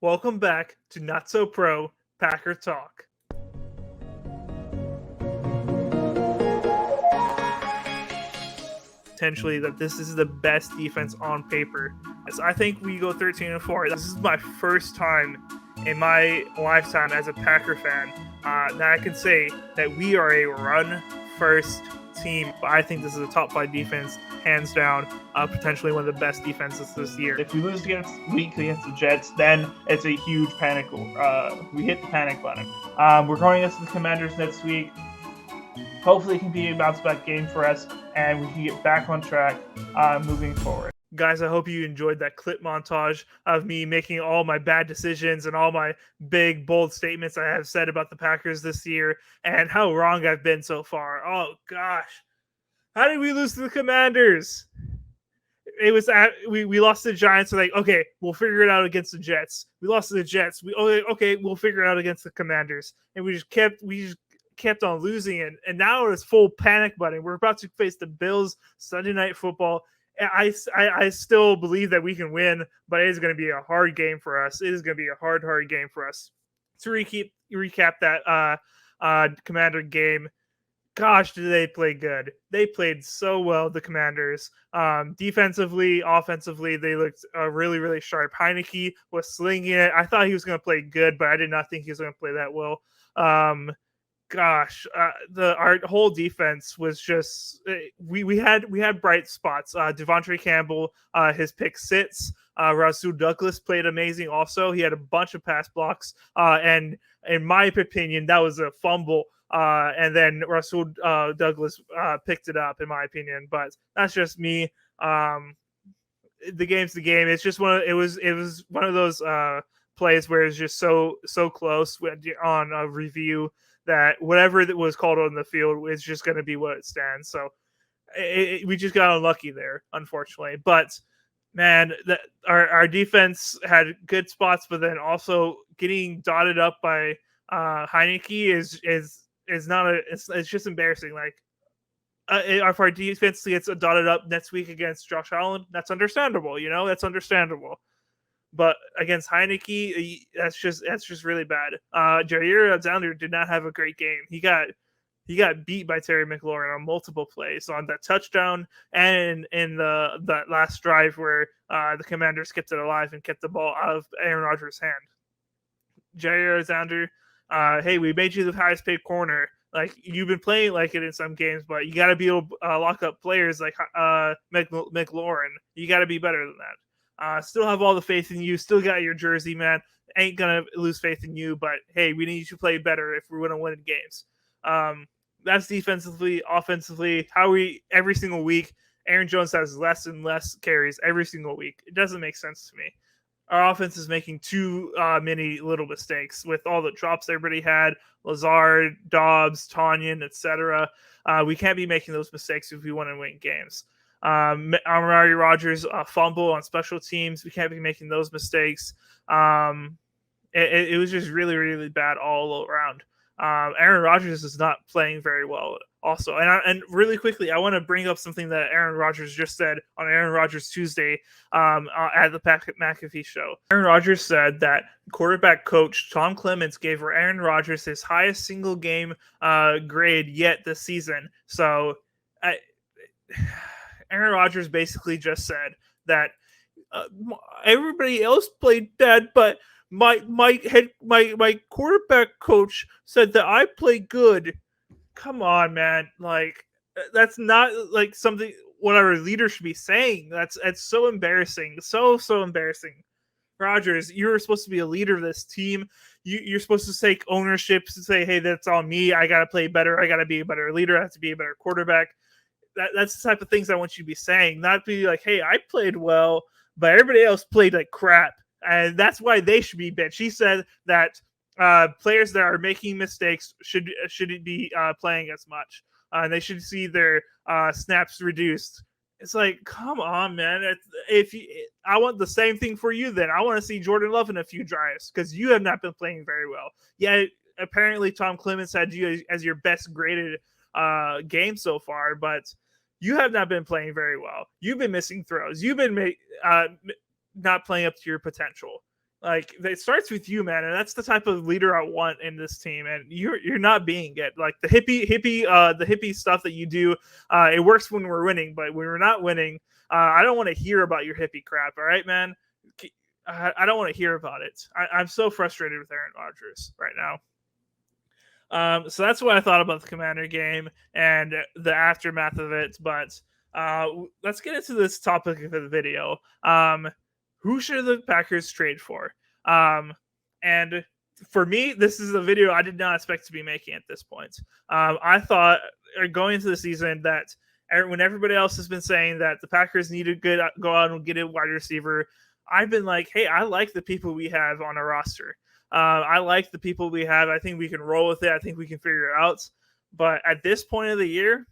Welcome back to Not So Pro Packer Talk. Potentially that this is the best defense on paper. As I think we go 13-4. This is my first time in my lifetime as a Packer fan that I can say that we are a run-first team. I think this is a top 5 defense, hands down, potentially one of the best defenses this year. If we lose week against the Jets, then it's a huge panic. We hit the panic button. We're going against the Commanders next week. Hopefully it can be a bounce-back game for us, and we can get back on track moving forward. Guys, I hope you enjoyed that clip montage of me making all my bad decisions and all my big, bold statements I have said about the Packers this year and how wrong I've been so far. Oh, gosh. How did we lose to the Commanders? It was we lost to the Giants. So like, okay, we'll figure it out against the Jets. We lost to the Jets. Okay, we'll figure it out against the Commanders. And we just kept on losing it. And now it's full panic button. We're about to face the Bills Sunday Night Football. I still believe that we can win, but it is going to be a hard game for us. It is going to be a hard game for us. To recap that Commander game, gosh, did they play good. They played so well, the Commanders. Defensively, offensively, they looked really, really sharp. Heineke was slinging it. I thought he was going to play good, but I did not think he was going to play that well. Our whole defense was just we had bright spots. Devontae Campbell, his pick six. Rasul Douglas played amazing. Also, he had a bunch of pass blocks, and in my opinion, that was a fumble. And then Rasul Douglas picked it up, in my opinion. But that's just me. The game's the game. It's just it was one of those plays where it's just so close on a review that whatever that was called on the field is just going to be what it stands. So we just got unlucky there, unfortunately. But man, our defense had good spots, but then also getting dotted up by Heineke is not it's just embarrassing. Like if our defense gets dotted up next week against Josh Allen, that's understandable. That's understandable. But against Heineke, that's just really bad. Jair Alexander did not have a great game. He got beat by Terry McLaurin on multiple plays on that touchdown and in that last drive where the Commanders kept it alive and kept the ball out of Aaron Rodgers' hand. Jair Alexander, hey, we made you the highest paid corner. Like, you've been playing like it in some games, but you got to be able to lock up players like McLaurin. You got to be better than that. Still have all the faith in you. Still got your jersey, man. Ain't gonna lose faith in you, but hey, we need you to play better if we're gonna win games. That's defensively. Offensively, every single week, Aaron Jones has less and less carries every single week. It doesn't make sense to me. Our offense is making too many little mistakes with all the drops everybody had. Lazard, Dobbs, Tonyan, etc. We can't be making those mistakes if we want to win games. Amari Rodgers fumble on special teams. We can't be making those mistakes. It was just really, really bad all around. Aaron Rodgers is not playing very well also. And really quickly, I want to bring up something that Aaron Rodgers just said on Aaron Rodgers Tuesday at the McAfee show. Aaron Rodgers said that quarterback coach Tom Clements gave Aaron Rodgers his highest single game grade yet this season. So Aaron Rodgers basically just said that everybody else played bad, but my quarterback coach said that I play good. Come on, man! Like, that's not like something what our leader should be saying. That's so embarrassing, so embarrassing. Rodgers, you're supposed to be a leader of this team. You're supposed to take ownership to say, hey, that's on me. I got to play better. I got to be a better leader. I have to be a better quarterback. That's the type of things I want you to be saying, not be like, hey, I played well, but everybody else played like crap. And that's why they should be benched. She said that players that are making mistakes shouldn't be playing as much. They should see their snaps reduced. It's like, come on, man. I want the same thing for you then. I want to see Jordan Love in a few drives because you have not been playing very well. Yeah, apparently Tom Clements had you as your best graded game so far, but you have not been playing very well. You've been missing throws. You've been not playing up to your potential. Like, it starts with you, man, and that's the type of leader I want in this team. And you're not being it. Like the hippie stuff that you do, it works when we're winning, but when we're not winning, I don't want to hear about your hippie crap. All right, man. I don't want to hear about it. I'm so frustrated with Aaron Rodgers right now. So that's what I thought about the Commander game and the aftermath of it. But let's get into this topic of the video. Who should the Packers trade for? And for me, this is a video I did not expect to be making at this point. I thought going into the season that when everybody else has been saying that the Packers need to go out and get a wide receiver, I've been like, hey, I like the people we have on our roster. I like the people we have. I think we can roll with it. I think we can figure it out. But at this point of the year,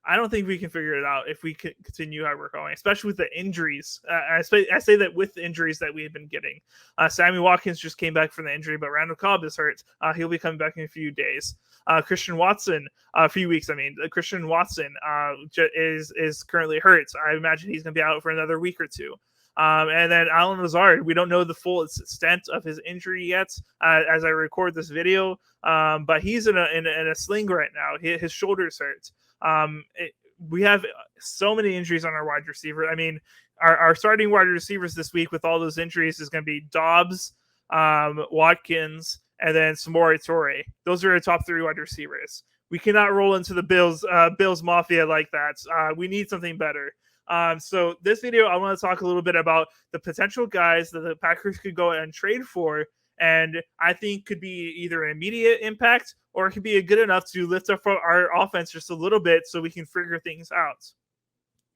I don't think we can figure it out if we continue how we're going, especially with the injuries. I say that with the injuries that we've been getting. Sammy Watkins just came back from the injury, but Randall Cobb is hurt. He'll be coming back in a few days. Christian Watson, a few weeks. Christian Watson is currently hurt. So I imagine he's going to be out for another week or two. And then Alan Lazard, we don't know the full extent of his injury yet as I record this video, but he's in a sling right now. His shoulder's hurt. We have so many injuries on our wide receiver. I mean, our starting wide receivers this week with all those injuries is going to be Dobbs, Watkins, and then Samori Toure. Those are our top three wide receivers. We cannot roll into the Bills Mafia like that. We need something better. So this video, I want to talk a little bit about the potential guys that the Packers could go and trade for, and I think could be either an immediate impact or it could be good enough to lift up our offense just a little bit so we can figure things out.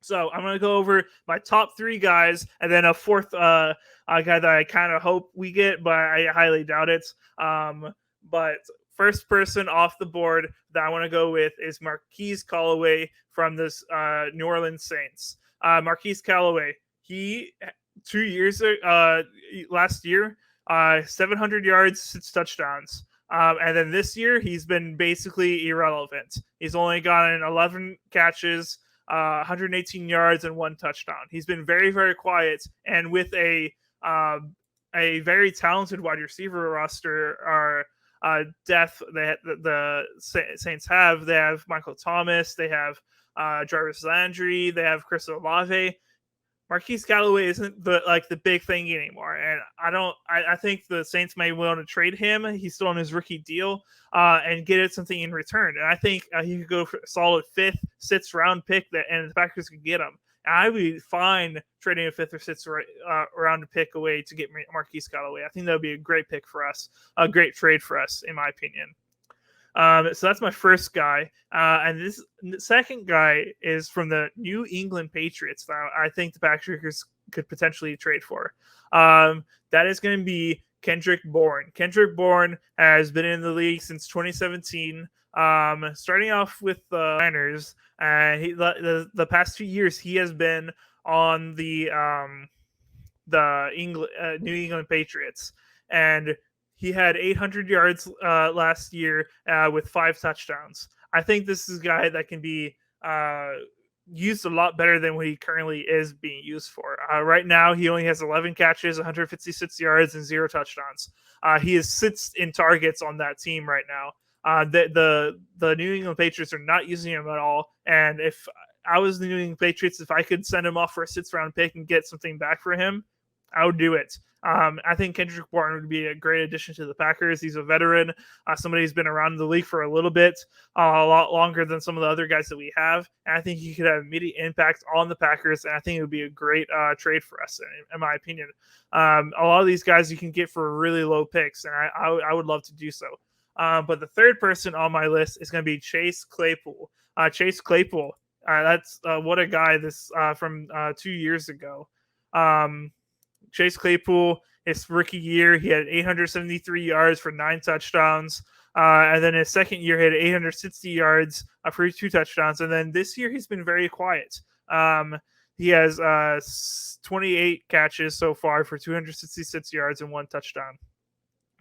So I'm going to go over my top three guys and then a fourth guy that I kind of hope we get, but I highly doubt it. But first person off the board that I want to go with is Marquise Callaway from this New Orleans Saints. Marquise Callaway, he 2 years last year, 700 yards, 6 touchdowns. And then this year, he's been basically irrelevant. He's only gotten 11 catches, 118 yards, and 1 touchdown. He's been very, very quiet. And with a very talented wide receiver roster, depth that the Saints have, they have Michael Thomas, they have Jarvis Landry, they have Chris Olave. Marquise Callaway isn't the big thing anymore, and I think the Saints may want to trade him. He's still on his rookie deal, and get something in return. And I think he could go for a solid 5th, 6th round pick and the Packers could get him. And I would be fine trading a 5th or 6th round pick away to get Marquise Callaway. I think that would be a great pick for us, a great trade for us, in my opinion. So that's my first guy. And this second guy is from the New England Patriots that I think the Packers could potentially trade for. That is going to be Kendrick Bourne. Kendrick Bourne has been in the league since 2017. Starting off with the Niners, and the past 2 years he has been on the New England Patriots, and he had 800 yards last year with 5 touchdowns. I think this is a guy that can be used a lot better than what he currently is being used for. Right now, he only has 11 catches, 156 yards, and 0 touchdowns. He is 6th in targets on that team right now. The New England Patriots are not using him at all. And if I was the New England Patriots, if I could send him off for a 6th round pick and get something back for him, I would do it. I think Kendrick Bourne would be a great addition to the Packers. He's a veteran, somebody who's been around the league for a little bit, a lot longer than some of the other guys that we have. And I think he could have immediate impact on the Packers, and I think it would be a great trade for us, in my opinion. A lot of these guys you can get for really low picks, and I would love to do so. But the third person on my list is going to be Chase Claypool. Chase Claypool, that's what a guy this from 2 years ago. Chase Claypool, his rookie year, he had 873 yards for 9 touchdowns. And then his second year, he had 860 yards for 2 touchdowns. And then this year, he's been very quiet. He has 28 catches so far for 266 yards and 1 touchdown.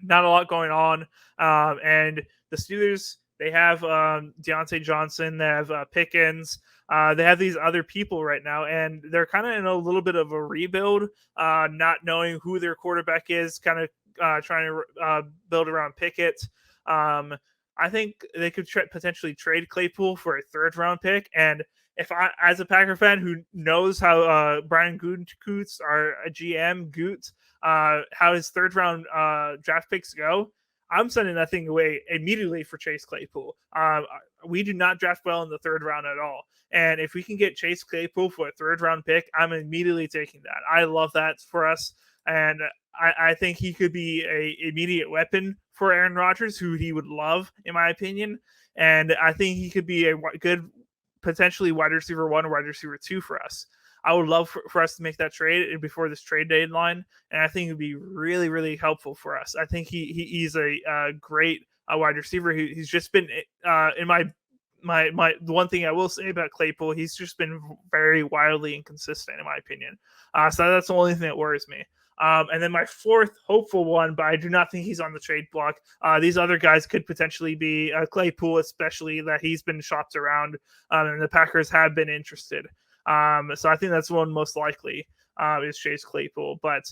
Not a lot going on. And the Steelers, they have Deontay Johnson, they have Pickens, They have these other people right now, and they're kind of in a little bit of a rebuild, not knowing who their quarterback is, kind of trying to build around Pickett. Um, I think they could potentially trade Claypool for a third round pick. And if I, as a Packer fan who knows how Brian Gutekunst, our GM Goot, how his third round draft picks go, I'm sending that thing away immediately for Chase Claypool. We do not draft well in the third round at all. And if we can get Chase Claypool for a third round pick, I'm immediately taking that. I love that for us. And I think he could be a immediate weapon for Aaron Rodgers, who he would love, in my opinion. And I think he could be a good, potentially wide receiver 1 or wide receiver 2 for us. I would love for us to make that trade before this trade deadline, and I think it would be really, really helpful for us. I think he's a great wide receiver. He's just been in my the one thing I will say about Claypool, he's just been very wildly inconsistent, in my opinion. So that's the only thing that worries me. And then my fourth hopeful one, but I do not think he's on the trade block. These other guys could potentially be Claypool, especially that he's been shopped around, and the Packers have been interested. So I think that's one most likely is Chase Claypool. But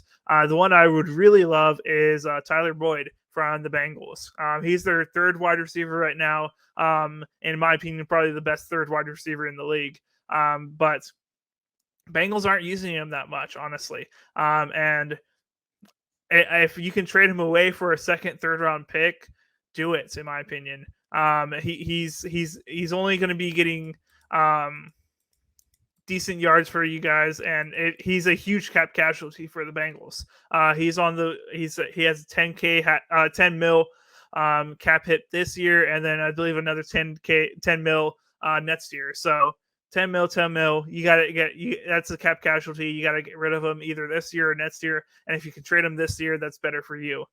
the one I would really love is Tyler Boyd from the Bengals. He's their third wide receiver right now. In my opinion, probably the best third wide receiver in the league. But Bengals aren't using him that much, honestly. And if you can trade him away for a second, third round pick, do it. In my opinion, he's only going to be getting decent yards for you guys, and he's a huge cap casualty for the Bengals. He has 10 mil cap hit this year, and then I believe another 10 mil next year. So 10 mil. You got to that's a cap casualty. You got to get rid of him either this year or next year. And if you can trade him this year, that's better for you.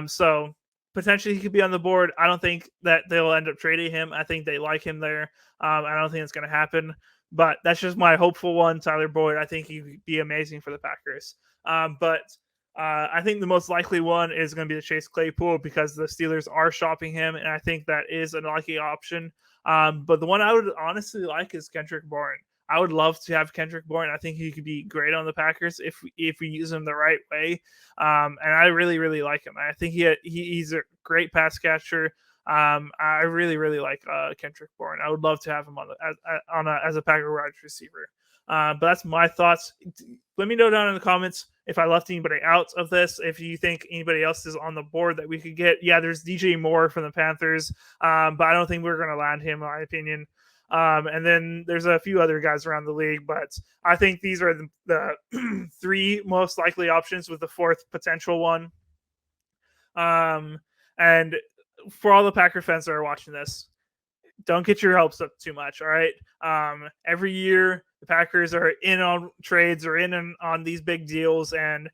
So potentially he could be on the board. I don't think that they'll end up trading him. I think they like him there. I don't think it's going to happen, but that's just my hopeful one, Tyler Boyd. I think he'd be amazing for the Packers. But I think the most likely one is going to be the Chase Claypool because the Steelers are shopping him, and I think that is a likely option. But the one I would honestly like is Kendrick Bourne. I would love to have Kendrick Bourne. I think he could be great on the Packers if we use him the right way. And I really, really like him. I think he's a great pass catcher. I really, really like Kendrick Bourne. I would love to have him as a Packer wide receiver. But that's my thoughts. Let me know down in the comments if I left anybody out of this. If you think anybody else is on the board that we could get. Yeah, there's DJ Moore from the Panthers, but I don't think we're going to land him, in my opinion. And then there's a few other guys around the league, but I think these are the three most likely options with the fourth potential one. And for all the Packer fans that are watching this, don't get your hopes up too much. All right. Every year the Packers are in on trades or on these big deals, and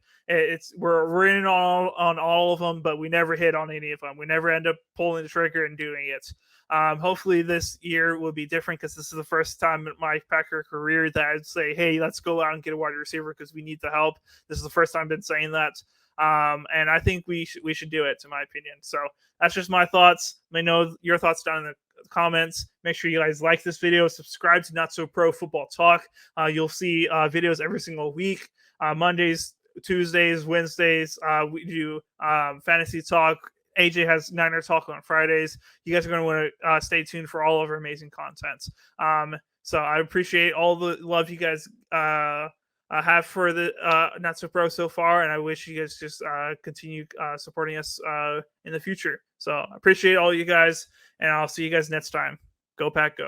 we're in on all of them, but we never hit on any of them. We never end up pulling the trigger and doing it. Hopefully this year will be different because this is the first time in my Packer career that I'd say, hey, let's go out and get a wide receiver because we need the help. This is the first time I've been saying that. And I think we should do it, in my opinion. So that's just my thoughts. Let me know your thoughts down in the comments. Make sure you guys like this video, subscribe to Not So Pro Football Talk. You'll see videos every single week, Mondays, Tuesdays, Wednesdays. We do fantasy talk. AJ has Niner Talk on Fridays. You guys are going to want to stay tuned for all of our amazing content. So I appreciate all the love you guys have for the Not So Pro so far, and I wish you guys just continue supporting us in the future. So I appreciate all you guys, and I'll see you guys next time. Go Pack, go.